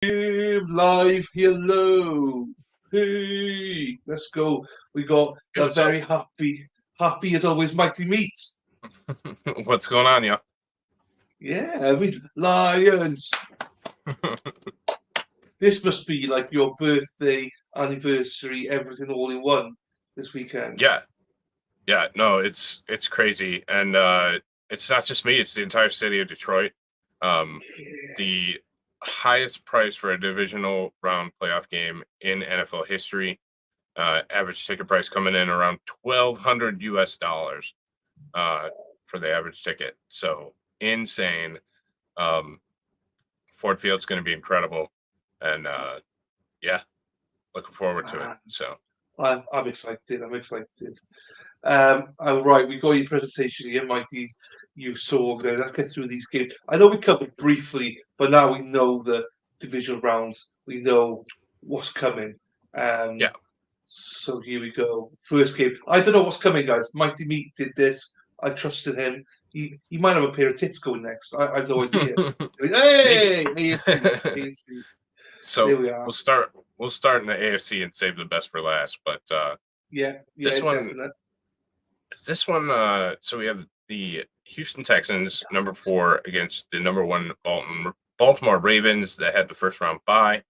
Live, hello. Hey, let's go. We got Hey, the what's up? very happy as always, Mighty Meats. What's going on, y'all? Yeah, Lions. This must be like your birthday, anniversary, everything all in one this weekend. Yeah, yeah, no, it's crazy, and it's not just me; it's the entire city of Detroit. Um, Yeah. the highest price for a divisional round playoff game in NFL history. Average ticket price coming in around $1,200 uh, for the average ticket. So insane. Um, Ford Field's going to be incredible, and yeah, looking forward to it. Man, So I'm excited. I'm excited. All right, we got your presentation here, Mikey. You saw there. Let's get through these games. I know we covered briefly, but now we know the divisional rounds. We know what's coming. yeah. So here we go. First game. I don't know what's coming, guys. Mighty Meat did this. I trusted him. He might have a pair of tits going next. I have no idea. Maybe. Hey, AFC, AFC. There So we are. we'll start in the AFC and save the best for last. But Yeah, this yeah, one definite. so we have the Houston Texans number 4 against the number 1 Baltimore Ravens that had the first round bye.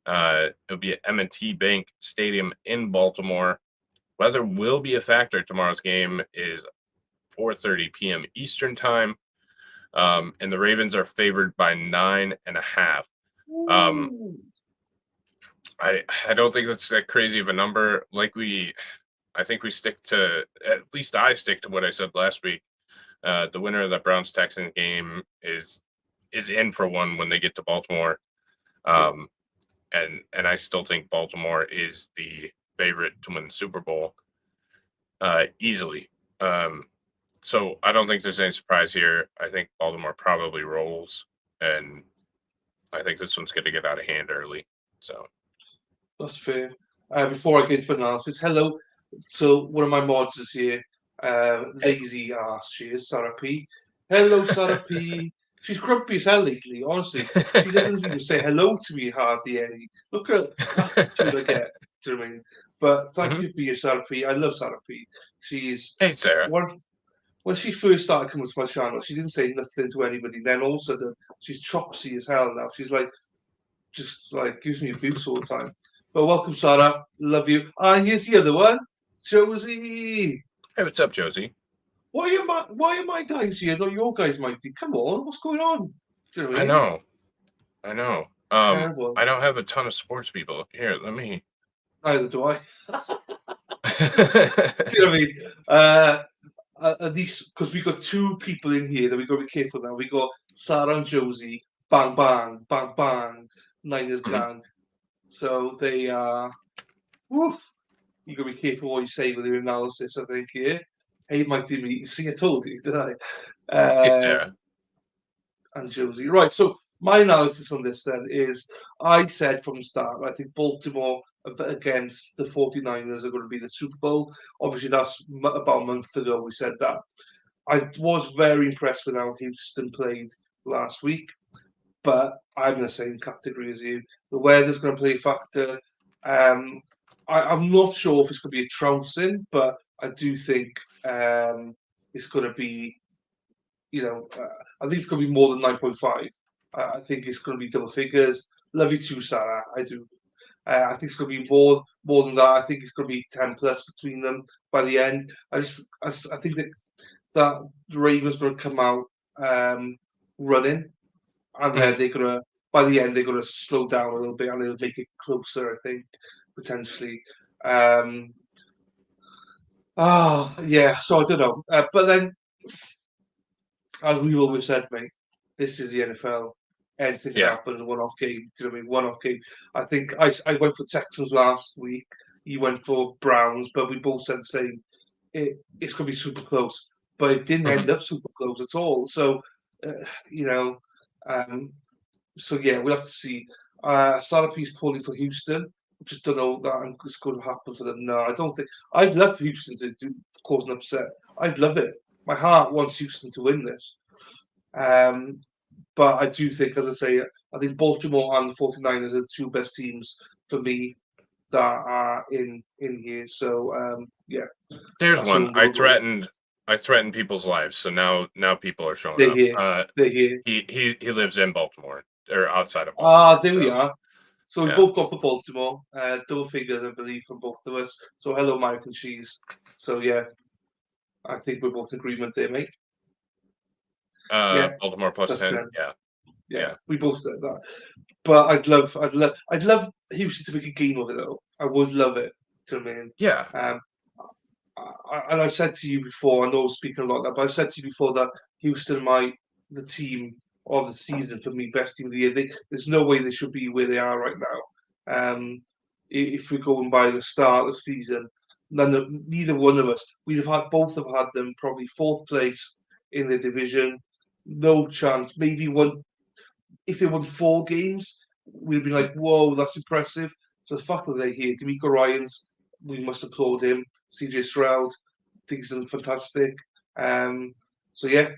It'll be at M&T Bank Stadium in Baltimore. Weather will be a factor. Tomorrow's game is 4:30 p.m. Eastern time. And the Ravens are favored by 9.5. Um, Ooh. I don't think that's that crazy of a number. I think we stick to, at least I stick to what I said last week. The winner of the Browns Texans game is in for one when they get to Baltimore. Um, and I still think Baltimore is the favorite to win the Super Bowl easily. Um, so I don't think there's any surprise here. I think Baltimore probably rolls, and I think this one's going to get out of hand early. So That's fair. Before I get into analysis, hello. So one of my mods is here. hey, Lazy ass, she is Sarah P. Hello, Sarah P. She's grumpy as hell lately. Honestly, she doesn't even say hello to me hardly any. Look at the attitude I get. Do you know what I mean? But thank mhm. you for your Sarah P. I love Sarah P. She's Hey Sarah. one. When she first started coming to my channel, she didn't say nothing to anybody. Then all of a sudden, she's chopsy as hell now. She's like just like gives me abuse all the time. But welcome, Sarah. Love you. And here's the other one, Josie. Hey, what's up, Josie? Why are my guys here? Not your guys, Mighty. Come on, what's going on? Do you know what I I mean? know, I know. Terrible. I don't have a ton of sports people here. Let me. Neither do I. Do you know what I mean? At least because we got two people in here that we got to be careful now. We got Sarah and Josie. Bang bang bang bang. Niners Mhm. gang. So they are. Woof. You got to be careful what you say with your analysis. I think here. Hey, Mike, did you see? I told you, did I? Hey Sarah. And Josie. Right. So my analysis on this then is, I said from the start, I think Baltimore against the 49ers are going to be the Super Bowl. Obviously, that's about a month ago we said that. I was very impressed with how Houston played last week, but I'm in the same category as you. The weather's going to play a factor. Um, I'm not sure if it's going to be a trouncing, but I do think it's going to be, I think it's going to be more than 9.5. I think it's going to be double figures. Love you too, Sarah. I do. I think it's going to be more than that. I think it's going to be 10 plus between them by the end. I think that the Ravens going to come out running, and then Mhm. they're gonna by the end they're gonna slow down a little bit and they'll make it closer. I think potentially. Um, yeah. So I don't know, but then as we've always said, mate, this is the NFL. Anything can Yeah. happen in a one-off game. Do you know what I mean? One-off game. I think I went for Texans last week. You went for Browns, but we both said the same. It's going to be super close, but it didn't Mhm. end up super close at all. So, uh, you know, um, so yeah, we'll have to see. Salapi's pulling for Houston. Just don't know that it's going to happen for them. No, I don't think. I'd love Houston to cause an upset. I'd love it. My heart wants Houston to win this. Um, but I do think, as I say, I think Baltimore and the 49ers are the two best teams for me that are in here. So yeah, There's that's who one. I'm going to go with. I threatened people's lives, so now people are showing They're up. here. They're here. He lives in Baltimore or outside of Baltimore. Ah, there we So are. So we yeah. both got for Baltimore. Double figures, I believe, from both of us. So hello, Mike and Cheese. So yeah, I think we're both in agreement there, mate. Yeah, Baltimore plus 10. 10. Yeah. Yeah, we both said that. But I'd love Houston to make a game of it, though. I would love it. Do you know what I mean? Yeah. Um, and I've said to you before, I know I'm speaking a lot now, but I've said to you before that Houston might the team of the season for me, best team of the year. There's no way they should be where they are right now. If we're going by the start of the season, neither one of us, both have had them probably fourth place in the division. No chance. Maybe one if they won 4 games, we'd be like, whoa, that's impressive. So the fact that they're here, D'Amico Ryans, we must applaud him. CJ Stroud, think he's done fantastic. So yeah,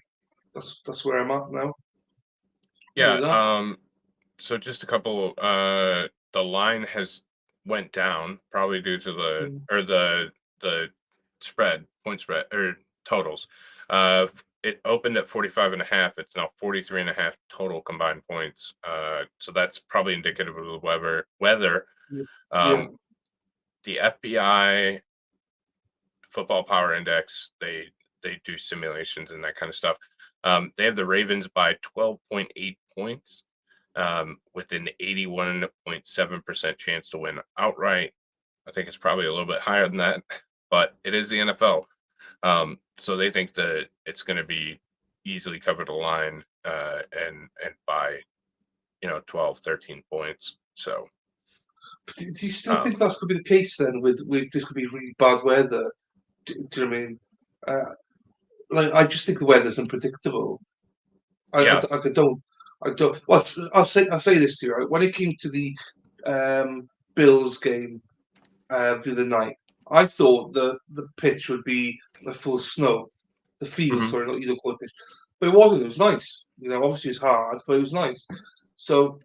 that's where I'm at now. Yeah. So just a couple. The line has went down probably due to the point spread or totals. It opened at 45.5. It's now 43.5 total combined points. So that's probably indicative of the weather. Yeah. The FBI Football Power Index, they do simulations and that kind of stuff. They have the Ravens by 12.8 points, with an 81.7% chance to win outright. I think it's probably a little bit higher than that, but it is the NFL. So they think that it's going to be easily cover the line, and by 12, 13 points. So Do you still think that's going to be the case then? With this could be really bad weather. Do you know what I mean? I just think the weather's unpredictable. yeah. I don't. Well, I'll say this to you. Right? When it came to the Bills game the other night, I thought the pitch would be full of snow. The field, Mhm. sorry, not you don't call it pitch, but it wasn't. It was nice. Obviously it's hard, but it was nice. So,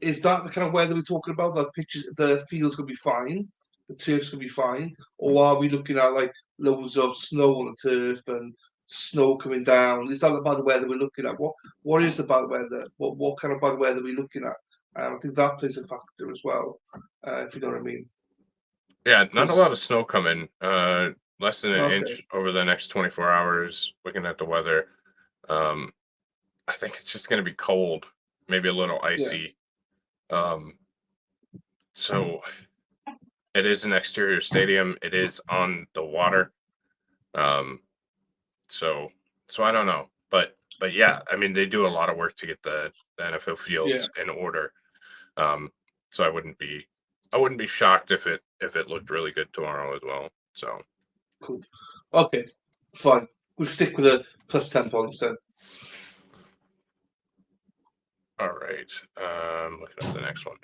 is that the kind of weather we're talking about? That pitches, the field's gonna be fine, the turf's gonna be fine, or are we looking at like loads of snow on the turf and snow coming down? Is that the bad weather we're looking at? What is the bad weather? What kind of bad weather are we looking at? I think that plays a factor as well, if you know what I mean. Yeah, not a lot Because of snow coming. Less than an okay, inch over the next 24 hours. Looking at the weather, um, I think it's just going to be cold, maybe a little yeah. icy. So it is an exterior stadium. It is on the water. Um, so I don't know, but yeah, I mean they do a lot of work to get the NFL Yeah, fields in order. So I wouldn't be shocked if it looked really good tomorrow as well. So cool. Okay, fine. We'll stick with a plus 10 points then. all right, looking at the next one.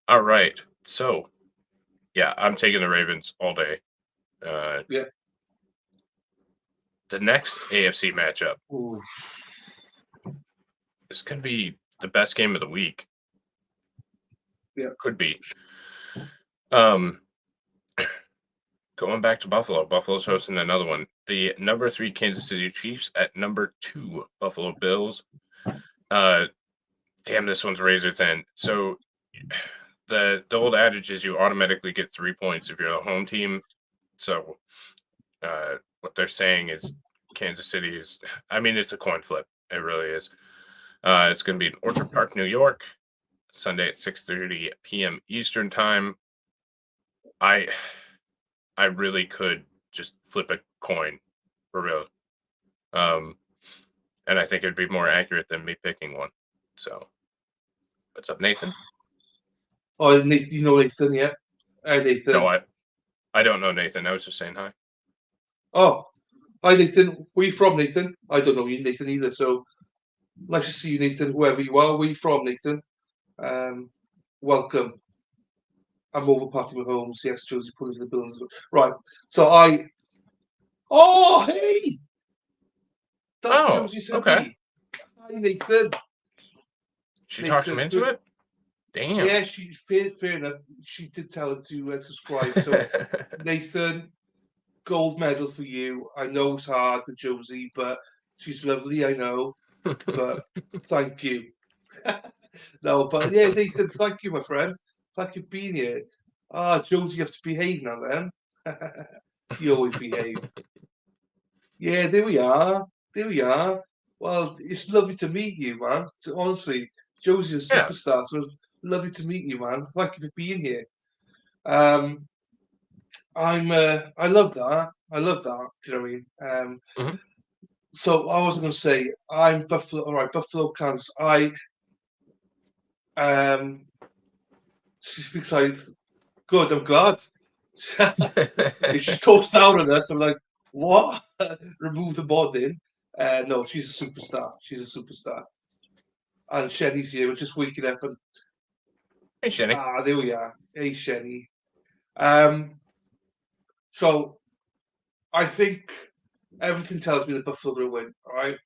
All right, so yeah, I'm taking the Ravens all day. Yeah. The next AFC matchup Ooh. is going to be the best game of the week. Yeah. Could be. Going back to Buffalo. Buffalo's hosting another one. The number 3 Kansas City Chiefs at number 2 Buffalo Bills. Damn, this one's razor thin. So the old adage is you automatically get 3 points if you're the home team. So what they're saying is Kansas City is, I mean, it's a coin flip. It really is. It's going to be in Orchard Park, New York, Sunday at 6:30 p.m. Eastern time. I really could just flip a coin for real. And I think it'd be more accurate than me picking one. So, what's up, Nathan? Oh, Nathan, you know Nathan, yeah? Nathan. No, I don't know Nathan. I was just saying hi. Oh, hi, Nathan. Where you from, Nathan? I don't know you, Nathan, either. So nice to see you, Nathan, whoever you are. Where you from, Nathan? Welcome. I'm over Patty Mahomes. Yes, Josie put into the Bills. Right. So Oh, hey! That's Oh, Josie sent okay. me. Hi, Nathan. She talked him into it? Damn. Yeah, fair enough. She did tell him to subscribe. So, Nathan, gold medal for you. I know it's hard with Josie, but she's lovely, I know. But thank you. No, but yeah, Nathan, thank you, my friend. Thank you for being here. Josie, you have to behave now then. You always behave. Yeah, there we are. There we are. Well, it's lovely to meet you, man. Honestly, Josie's a Yeah. superstar, so it's lovely to meet you, man. Thank you for being here. Um, I love that. I love that. Do you know what I mean? Mhm. So I was going to say, I'm Buffalo. All right, Buffalo, Kansas. She speaks like good. I'm glad. If she talks down on us, I'm like, what? Remove the bod in. No, she's a superstar. She's a superstar. And Shenny's here. We're just waking up, and Hey, Shenny. there we are. Hey, Shenny. Um, so I think everything tells me that Buffalo are going to win. All right,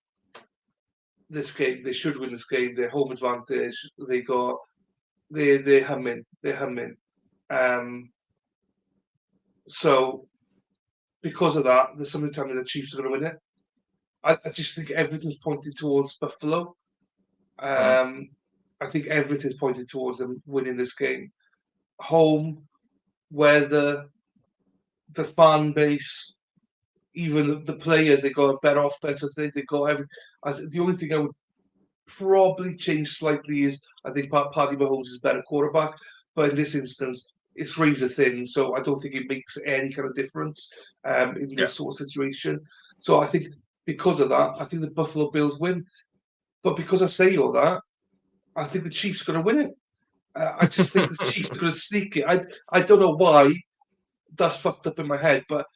this game they should win this game. Their home advantage. They're humming. They're humming. Um, so because of that, there's something telling me the Chiefs are going to win it. I just think everything's pointing towards Buffalo. Mhm. I think everything's pointing towards them winning this game. Home, weather, the fan base, even the players, they got a better offense. I think they got every. The only thing I would probably change slightly is I think Paddy Mahomes is a better quarterback, but in this instance, it's razor thin, so I don't think it makes any kind of difference in Yeah. this sort of situation. So I think because of that, I think the Buffalo Bills win. But because I say all that, I think the Chiefs are going to win it. I just think the Chiefs are going to sneak it. I don't know why that's fucked up in my head, but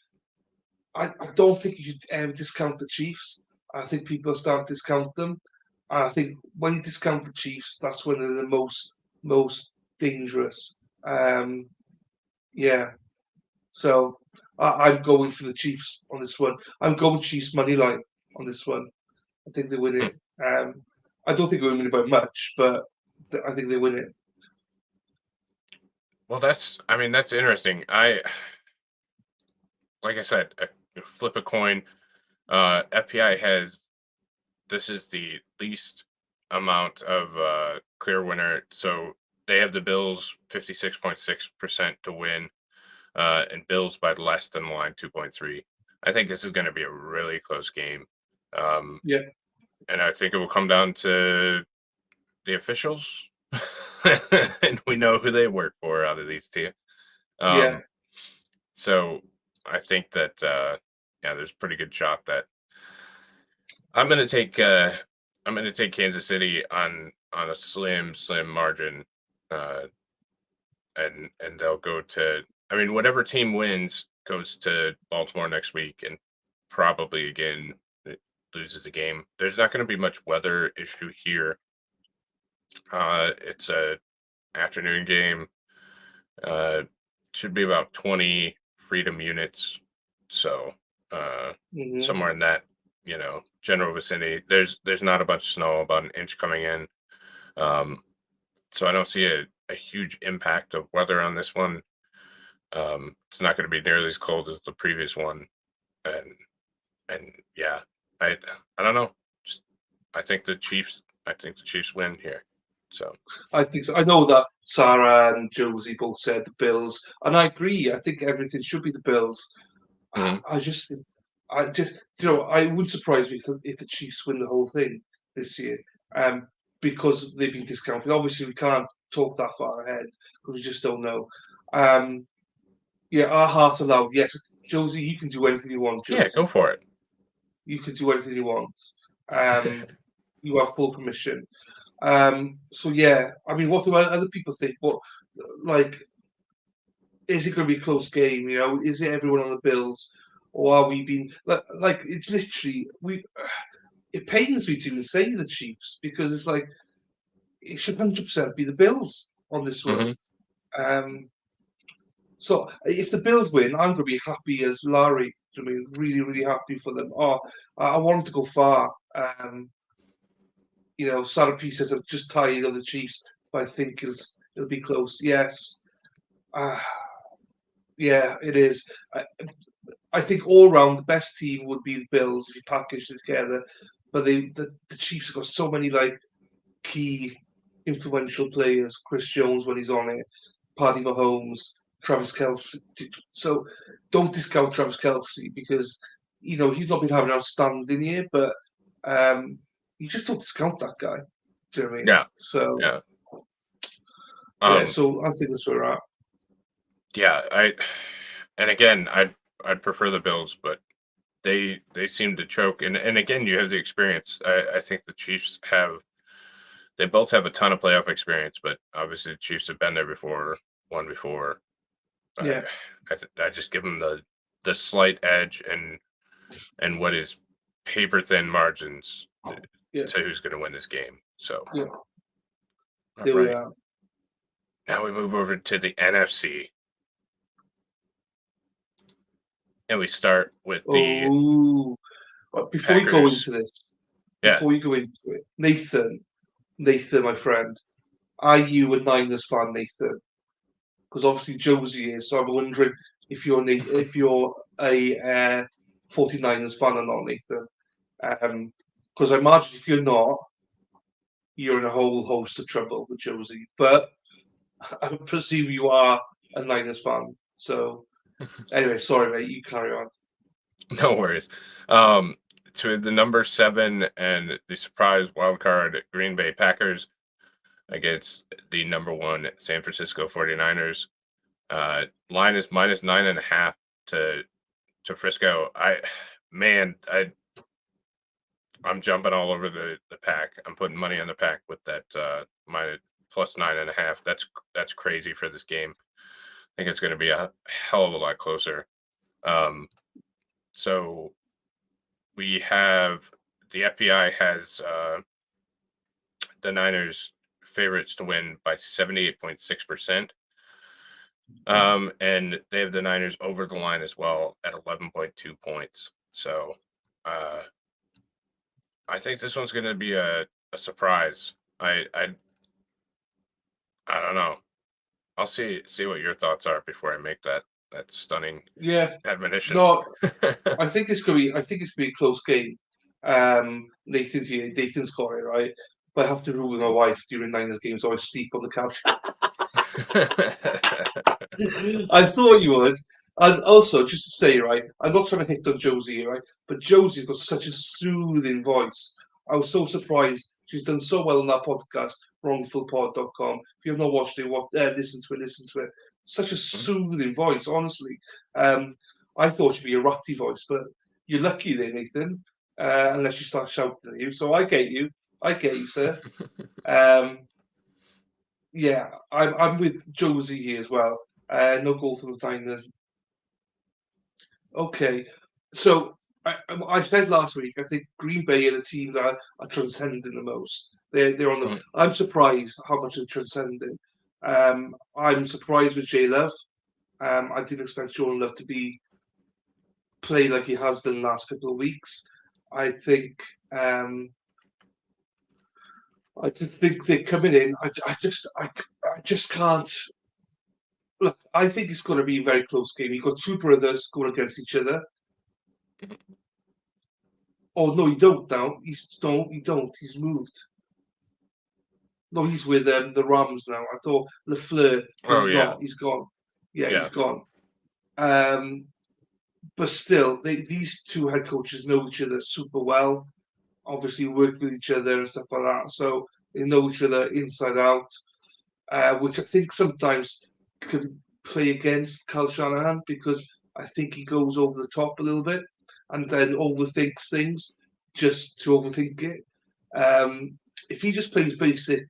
I don't think you should ever discount the Chiefs. I think people are starting to discount them. And I think when you discount the Chiefs, that's when they're the most dangerous. Yeah. So I'm going for the Chiefs on this one. I'm going Chiefs money line on this one. I think they win Hmm. it. I don't think they win it by much, but I think they win it. Well, that's interesting. Like I said, flip a coin. FPI has this is the least amount of clear winner. So they have the Bills 56.6% to win, and Bills by less than the line 2.3. I think this is going to be a really close game. Yeah. And I think it will come down to the officials, and we know who they work for out of these two. Yeah. So I think that there's a pretty good shot that I'm going to take Kansas City on a slim margin, uh, and they'll go to. I mean, whatever team wins goes to Baltimore next week, and probably again loses the game. There's not going to be much weather issue here. It's a afternoon game. Should be about 20 freedom units, so Mm-hmm. somewhere in that general vicinity. There's not a bunch of snow, about an inch coming in, so I don't see a huge impact of weather on this one. It's not going to be nearly as cold as the previous one, and yeah, I don't know. Just, I think the Chiefs win here. So I think so. I know that Sarah and Josie both said the Bills, and I agree. I think everything should be the Bills. mhm. I just, I wouldn't surprise me if the Chiefs win the whole thing this year, because they've been discounted. Obviously, we can't talk that far ahead because we just don't know. Yeah, our hearts are loud. Yes, Josie, you can do anything you want, Yeah, go Josie. for it. You can do anything you want. You have full permission. So yeah, I mean, what do other people think? What, like, is it going to be a close game? You know, is it everyone on the Bills, or are we being like it's literally we? It pains me to even say the Chiefs because it's like it should 100% be the Bills on this one. Hmm. Um, so if the Bills win, I'm going to be happy as Larry. I mean, really, really happy for them. Oh, I want them to go far. Sarapis says I'm just tired of the Chiefs, but I think it'll be close. Yes. Uh, yeah, it is. I think all round the best team would be the Bills if you package it together. But the Chiefs have got so many key influential players. Chris Jones when he's on it, Paddy Mahomes, Travis Kelce. So don't discount Travis Kelce because he's not been having an outstanding year, but you just don't discount that guy. Do you know what I mean? Yeah. So Yeah. so I think that's where we're at. Yeah, and again, I'd prefer the Bills, but they seem to choke, and again, you have the experience. I think the Chiefs they both have a ton of playoff experience, but obviously the Chiefs have been there before, won before. Yeah. I just give them the slight edge and what is paper thin margins to who's going to win this game. So yeah. All There right. we are. Now we move over to the NFC. And we start with the before we go Packers. into this, Yeah. before we go into it, Nathan, my friend, are you a Niners fan, Nathan? Because obviously Josie is, so I'm wondering if you're a 49ers fan or not, Nathan. Because I imagine if you're not, you're in a whole host of trouble with Josie. But I presume you are a Niners fan. So anyway, sorry, mate. You carry on. No worries. To the number 7 and the surprise wild card Green Bay Packers against the number 1 San Francisco 49ers. Line is minus 9.5 to Frisco. I'm jumping all over the pack. I'm putting money on the pack with that minus plus 9.5. That's crazy for this game. I think it's going to be a hell of a lot closer. So we have the FBI has the Niners favorites to win by 78.6%. And they have the Niners over the line as well at 11.2 points. So I think this one's going to be a surprise. I don't know. I'll see what your thoughts are before I make that stunning admonition. No, I think it's gonna be a close game. Nathan's here. Nathan's got it right. But I have to rule with my wife during Niners games, so I sleep on the couch. I thought you would. And also, just to say, right, I'm not trying to hit on Josie here, right? But Josie's got such a soothing voice. I was so surprised. She's done so well on that podcast, wrongfulpod.com. If you have not watched it, listen to it. Such a soothing voice, honestly. I thought she'd be a ratty voice, but you're lucky there, Nathan, unless you start shouting at you. So I get you, sir. Yeah, I'm with Josie here as well. No goal for the Niners. Okay, so I said last week I think Green Bay are the team that are transcending the most. They're on the. I'm surprised how much they're transcending. I'm surprised with J Love. I didn't expect Jordan Love to play like he has done the last couple of weeks. I think. I just think they're coming in. I just can't. Look, I think it's going to be a very close game. You've got two brothers going against each other. Oh no, you don't now. You don't. He's moved. No, he's with the Rams now. I thought LaFleur, but he's not. He's gone. Yeah, he's gone. But still, these two head coaches know each other super well. Obviously, work with each other and stuff like that. So they know each other inside out, which I think sometimes can play against Kyle Shanahan because I think he goes over the top a little bit and then overthinks things just to overthink it. If he just plays basic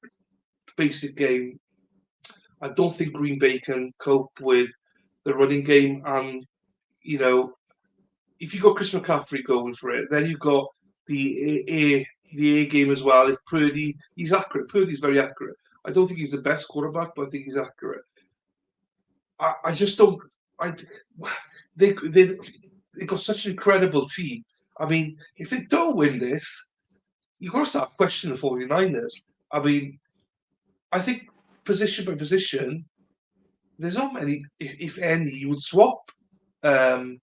game, I don't think Green Bay can cope with the running game. And if you got Chris McCaffrey going for it, then you've got the A game as well. If Purdy, he's accurate. Purdy's very accurate. I don't think he's the best quarterback, but I think he's accurate. I just don't. They got such an incredible team. I mean, if they don't win this, you've got to start questioning the 49ers. I mean, I think position by position, there's not many, if any, you would swap in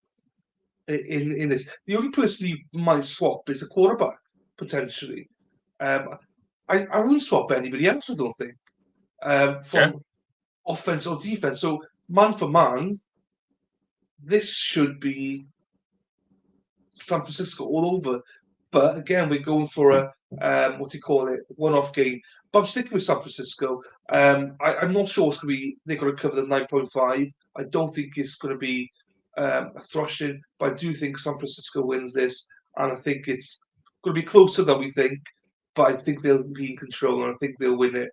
this. The only person you might swap is the quarterback, potentially. I wouldn't swap anybody else, I don't think, from offense or defense. So, man for man, this should be San Francisco all over. But again, we're going for a one-off game. But I'm sticking with San Francisco. I'm not sure it's going to be they're going to cover the 9.5. I don't think it's going to be a thrashing, but I do think San Francisco wins this, and I think it's going to be closer than we think. But I think they'll be in control, and I think they'll win it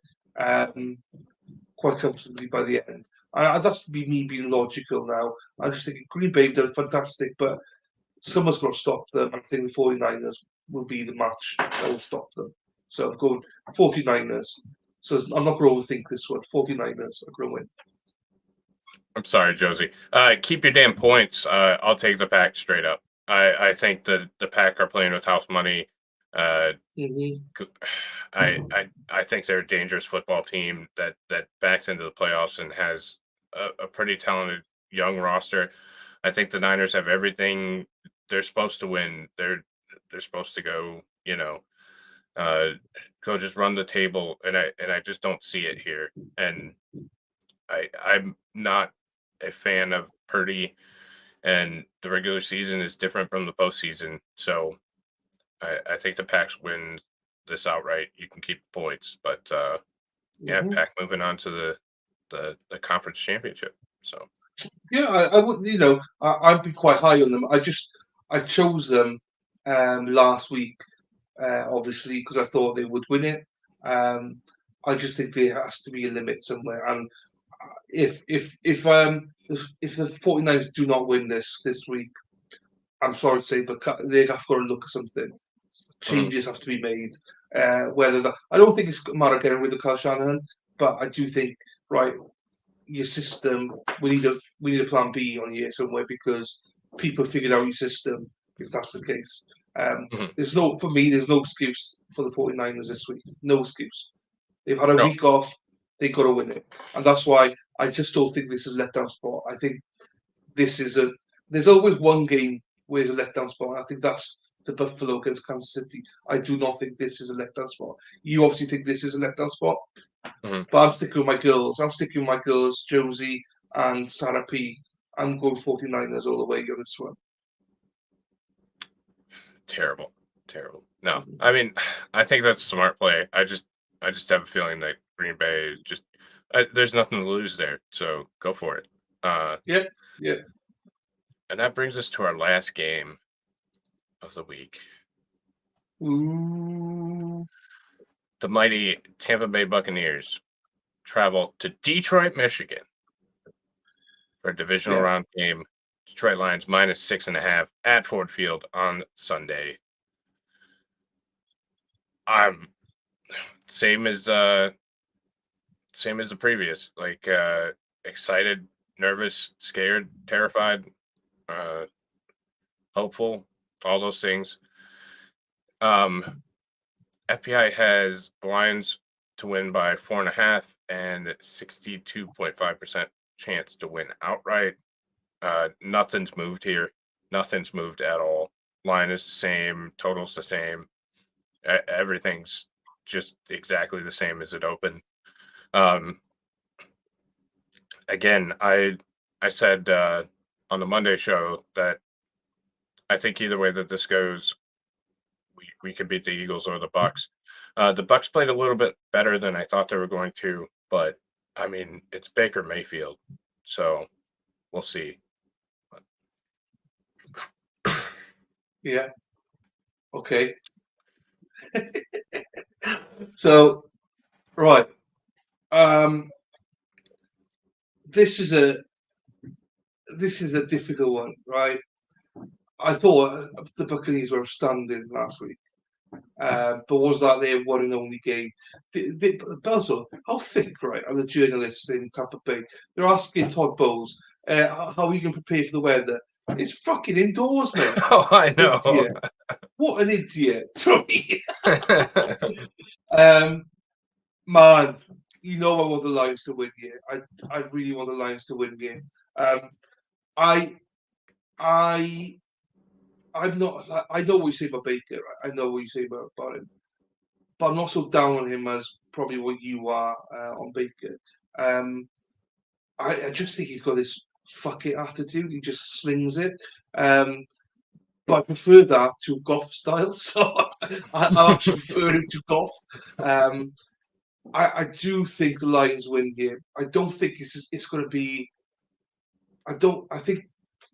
quite comfortably by the end. And that's me being logical now. I'm just thinking Green Bay have done fantastic, but someone's got to stop them. I think the 49ers will be the match that will stop them. So I'm going 49ers. So I'm not going to overthink this one. 49ers are going to win. I'm sorry, Josie. Keep your damn points. I'll take the Pack straight up. I think the Pack are playing with house money. I think they're a dangerous football team that backs into the playoffs and has a pretty talented young roster. I think the Niners have everything they're supposed to win. They're supposed to go, go just run the table, and I just don't see it here. And I'm not a fan of Purdy, and the regular season is different from the postseason. So I think the Packs win this outright. You can keep the points, but Pack moving on to the conference championship. So yeah, I would, I'd be quite high on them. I chose them last week, obviously, because I thought they would win it. I just think there has to be a limit somewhere, and if the 49ers do not win this week, I'm sorry to say, but they have got to look at something. Changes have to be made. Whether that, I don't think it's a matter of getting rid of Kyle Shanahan, but I do think your system. We need a plan B on here somewhere because people figured out your system. If that's the case, there's no excuse for the 49ers this week. No excuse. They've had a week off. They got to win it, and that's why I just don't think this is a letdown spot. I think this is There's always one game where it's a letdown spot. I think that's the Buffalo against Kansas City. I do not think this is a letdown spot. You obviously think this is a letdown spot, but I'm sticking with my girls. Josie and Sarah P. I'm going 49ers all the way on this one. Terrible. No, I mean, I think that's a smart play. I just have a feeling that Green Bay there's nothing to lose there, so go for it. Yeah. And that brings us to our last game of the week. Ooh. The mighty Tampa Bay Buccaneers travel to Detroit, Michigan for a divisional round game. Detroit Lions -6.5 at Ford Field on Sunday. Same as the previous. Excited, nervous, scared, terrified, hopeful, all those things. FPI has Lions to win by 4.5 and 62.5% chance to win outright. Nothing's moved here. Nothing's moved at all. Line is the same. Total's the same. Everything's just exactly the same as it opened. Again, I said on the Monday show that I think either way that this goes, we could beat the Eagles or the Bucs. The Bucs played a little bit better than I thought they were going to, but I mean, it's Baker Mayfield, so we'll see. Yeah. Okay. So, right. This is a difficult one, right? I thought the Buccaneers were outstanding last week, but was that their one and only game? But also, how thick, right, are the journalists in Tampa Bay? They're asking Todd Bowles, how are you going to prepare for the weather? It's fucking indoors, mate. Oh, I know. Yeah. What an idiot! Man, you know I want the Lions to win here. I really want the Lions to win here. I I I'm not. I know what you say about Baker. Right? I know what you say about him, but I'm not so down on him as probably what you are on Baker. Um, I just think he's got this fuck it attitude. He just slings it. Um, but I prefer that to Goff style. So I actually prefer him to Goff. Um, I do think the Lions win here. I don't think it's going to be. I don't. I think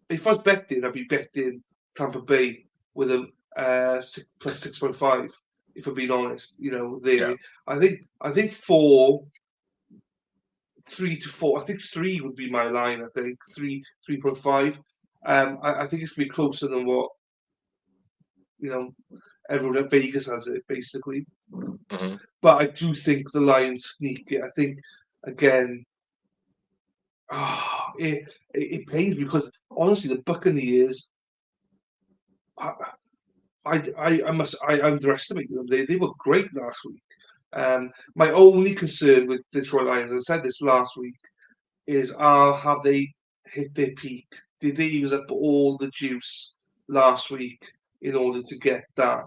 if I was betting, I'd be betting Tampa Bay with a plus 6.5. If I'm being honest, Yeah. I think 3 to 4. I think 3 would be my line. I think 3.5. I think it's gonna be closer than what you know everyone at Vegas has it basically. Hmm. But I do think the Lions sneak it. I think again, it pains me because honestly, the Buccaneers. I, I underestimated them. They were great last week. My only concern with Detroit Lions, I said this last week, is have they hit their peak? Did they use up all the juice last week in order to get that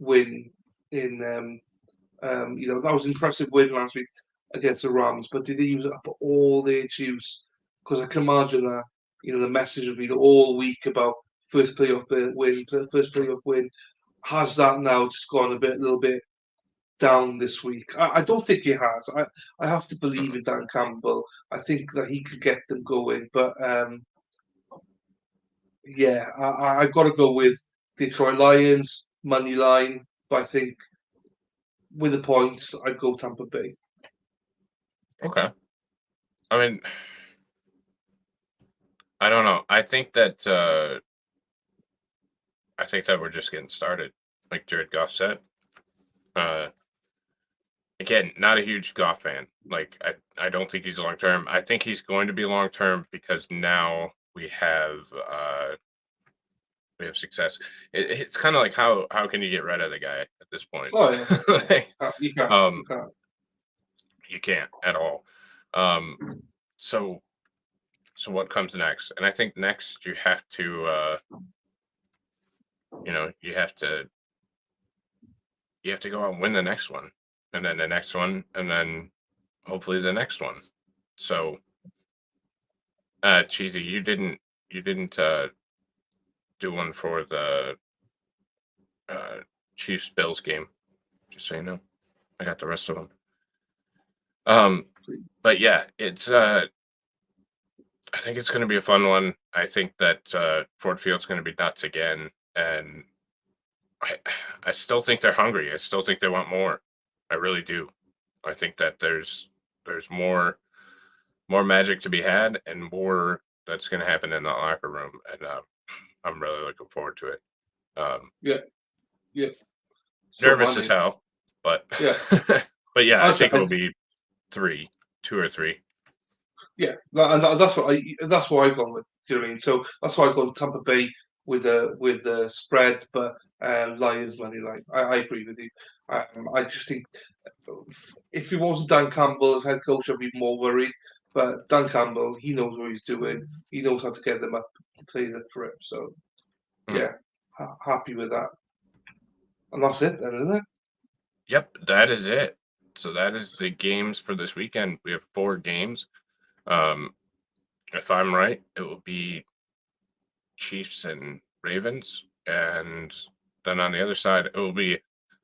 win in that was an impressive win last week against the Rams, but did they use up all their juice? Because I can imagine that the message has been all week about first playoff win, first playoff win. Has that now just gone a little bit down this week? I don't think it has. I have to believe in Dan Campbell. I think that he could get them going, but yeah, I got to go with Detroit Lions money line. But I think with the points, I'd go Tampa Bay. Okay. I mean, I don't know. I think that we're just getting started, like Jared Goff said. Uh, Again, not a huge Goff fan. Like I don't think he's long term. I think he's going to be long term because now we have success. It's kind of like how can you get rid of the guy at this point? Oh yeah, Like, you can't, you um, can't. you can't at all. Um, so so what comes next? And I think next you have to you have to go out and win the next one, and then the next one, and then hopefully the next one. So Cheesy, you didn't do one for the uh Chiefs Bills game, just so you know. I got the rest of them. But yeah, it's I think it's going to be a fun one. I think that Ford Field's going to be nuts again, and I I still think they're hungry. I still think they want more. I really do. I think that there's more magic to be had and more that's going to happen in the locker room, and I'm really looking forward to it. Um, Yeah, yeah. So Nervous as money. hell, but Yeah, but yeah, I I said, think it'll be two or three. yeah, that's what I've gone with. Do you know what I mean? So that's why I've gone Tampa Bay with a spread, but Lions money line. I agree with you. I just think if it wasn't Dan Campbell as head coach, I'd be more worried. But Dan Campbell, he knows what he's doing. He knows how to get them up to play the for him. So Mm. yeah, happy with that. And that's it, then, isn't it? Yep, that is it. So that is the games for this weekend. We have 4 games. Um, if I'm right, it will be Chiefs and Ravens, and then on the other side, it will be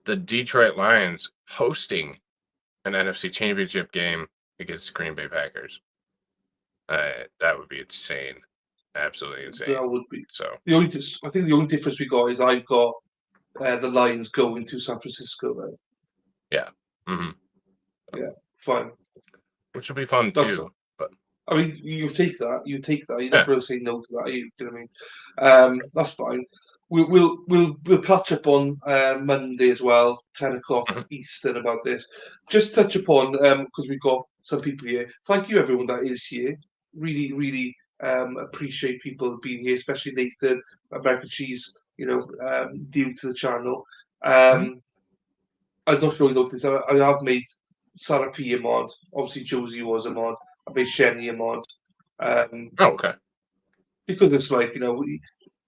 the Detroit Lions hosting an NFC Championship game against Green Bay Packers. That would be insane, absolutely insane. That would be So I think the only difference we got is I've got the Lions going to San Francisco. Then. yeah, hmm Yeah, fine. which will be fun That's. too. But I mean, you take that. You take that. You're yeah, not going to say no to that. You know what I mean? That's fine. We'll catch up on Monday as well, 10 o'clock mhm. Eastern about this. Just touch upon because we've got some people here. Thank you everyone that is here. Really, really appreciate people being here, especially Nathan, American Cheese due to the channel. Mhm. I'm not sure you noticed. I have made Sarah P a mod. Obviously, Josie was a mod. I made Shenny a mod. Um, Oh, okay. because it's like they're going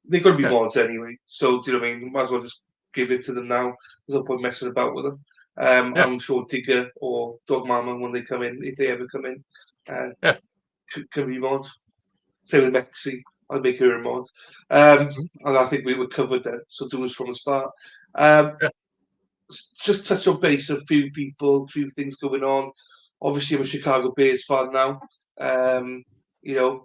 to be Yeah. mods anyway. So do you know what I mean? Might as well just give it to them now. There's no point messing about with them. Yeah. I'm sure Digger or Dog Mama, when they come in, if they ever come in, uh, Yeah. can be mods. Same with Mexi. I'll make her a mod. Um, Mhm. and I think we were covered then. So do us from the start. Um, Yeah. just touch on base a few people, a few things going on. Obviously, I'm a Chicago Bears fan now. Um,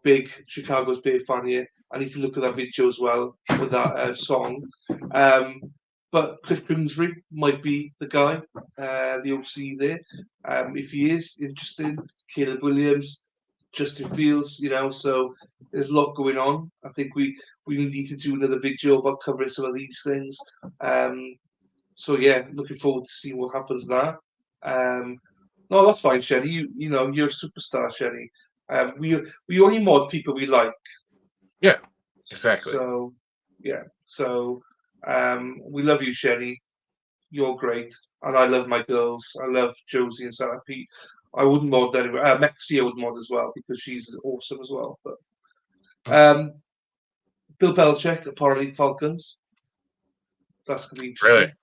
big Chicago's Bears fan here. I need to look at that video as well with that song. Um, but Cliff Kingsbury might be the guy, the OC there. If he is interested, Caleb Williams, Justin Fields, so there's a lot going on. I think we need to do another video about covering some of these things. So yeah, looking forward to see what happens there. Um, no, that's fine, Shenny. You're a superstar, Shenny. We only mod people we like. Yeah. Exactly. So yeah, so we love you, Shenny. You're great, and I love my girls. I love Josie and Sarah Pete. I wouldn't mod anyway. Mexi I would mod as well because she's awesome as well. But Mm. um, Bill Belichick apparently Falcons. That's gonna be Really. interesting.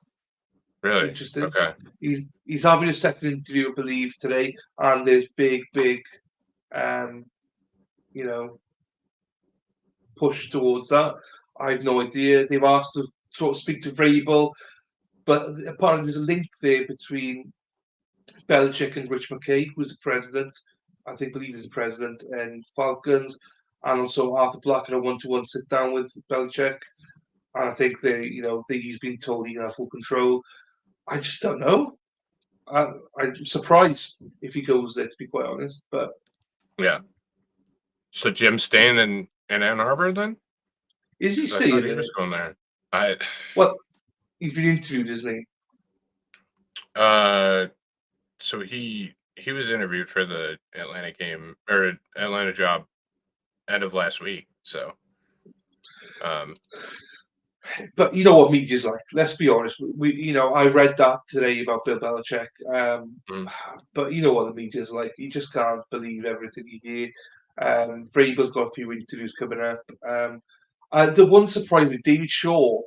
Really. Interesting. Okay. He's having a second interview, I believe, today, and there's big, um, you know, push towards that. I have no idea. They've asked to sort of speak to Vrabel, but apparently there's a link there between Belichick and Rich McKay, who's the president. I think believe he's the president and Falcons, and also Arthur Black in a one-to-one sit down with Belichick. And I think he's been told he can have full control. I just don't know. I'm surprised if he goes there, to be quite honest. But Yeah. So Jim staying in Ann Arbor then? is he Because I thought staying he there? was going there. I Well, he's been interviewed, isn't he? uh so he was interviewed for the Atlanta game or Atlanta job end of last week. So um But you know what media's like. Let's be honest. I read that today about Bill Belichick. mm, But you know what the media's like. You just can't believe everything you hear. Vrabel's got a few interviews coming up. The one surprise with David Shaw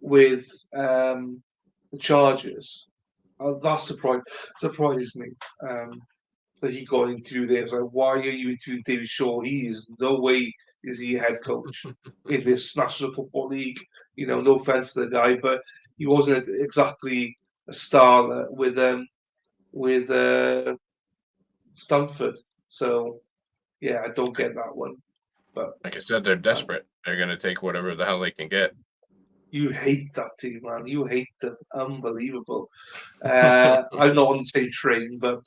with the Chargers. That surprised me. That he got an interview there. It's like, why are you interviewing David Shaw? He is no way is he a head coach in this National Football League. No offense to the guy, but he wasn't exactly a star with Stanford. So yeah, I don't get that one. But like I said, they're uh, desperate. They're gonna take whatever the hell they can get. you hate that team, man. You hate them. Unbelievable. I'm not on the same train, but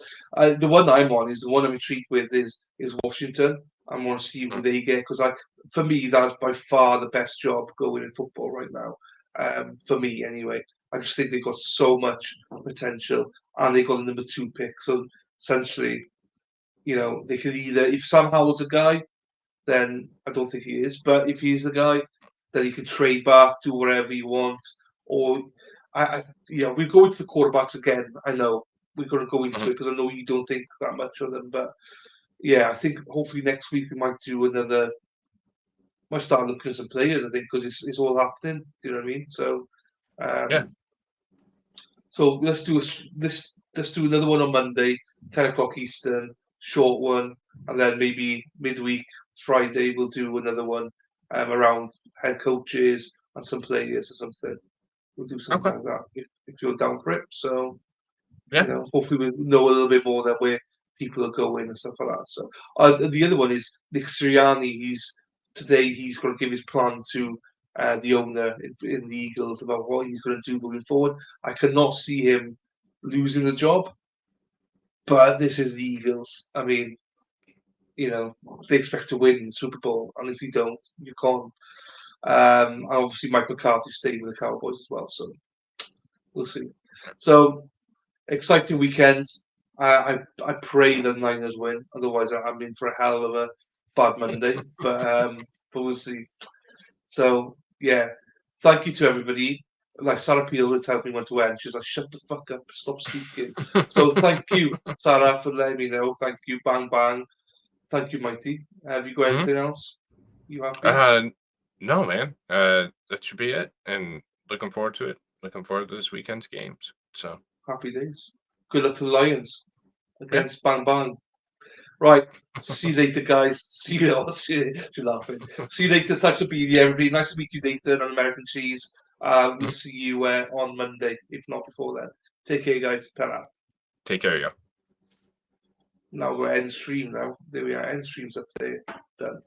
the one I'm on is the one I'm intrigued with is Washington. I want to see who Mm, they get because for me, that's by far the best job going in football right now. For me, anyway. I just think they've got so much potential, and they got the number 2 pick. So essentially, they could either, if Sam Howell's a guy, then I don't think he is. But if he's the guy, then he could trade back, do whatever he wants. Or we're going to the quarterbacks again. I know we're going to go into mhm. it because I know you don't think that much of them. But yeah, I think hopefully next week we might do another. Might start looking at some players. I think because it's all happening. Do you know what I mean? So Yeah. um, so let's do another one on Monday, 10 o'clock Eastern, short one, and then maybe midweek Friday we'll do another one around head coaches and some players or something. We'll do something Okay. like that if you're down for it. So Yeah. hopefully we know a little bit more that where people are going and stuff like that. So the other one is Nick Sirianni. He's going to give his plan to the owner in the Eagles about what he's going to do moving forward. I cannot see him losing the job, but this is the Eagles. I mean, they expect to win the Super Bowl, and if you don't, you can't. And obviously, Mike McCarthy's staying with the Cowboys as well, so we'll see. So exciting weekend. I pray the Niners win. Otherwise, I'm in for a hell of a bad Monday. But we'll see. So yeah, thank you to everybody. Like Sarah Peel would tell me when to end. She's like, shut the fuck up, stop speaking. So thank you, Sarah, for letting me know. Thank you, Bang Bang. Thank you, Mighty. Have you got anything else? You happy? No, man. That should be it. And looking forward to it. Looking forward to this weekend's games. So Happy days. Good luck to the Lions yeah. against Bang Bang. Right. See you later, guys. See you. She's laughing. See you later. Thanks for being here, everybody. Nice to meet you, Nathan, on American Cheese. We'll see you on Monday, if not before then. Take care, guys. Ta-ra. Take care, yeah. Now we're end stream now. There we are. End stream's up there. Done.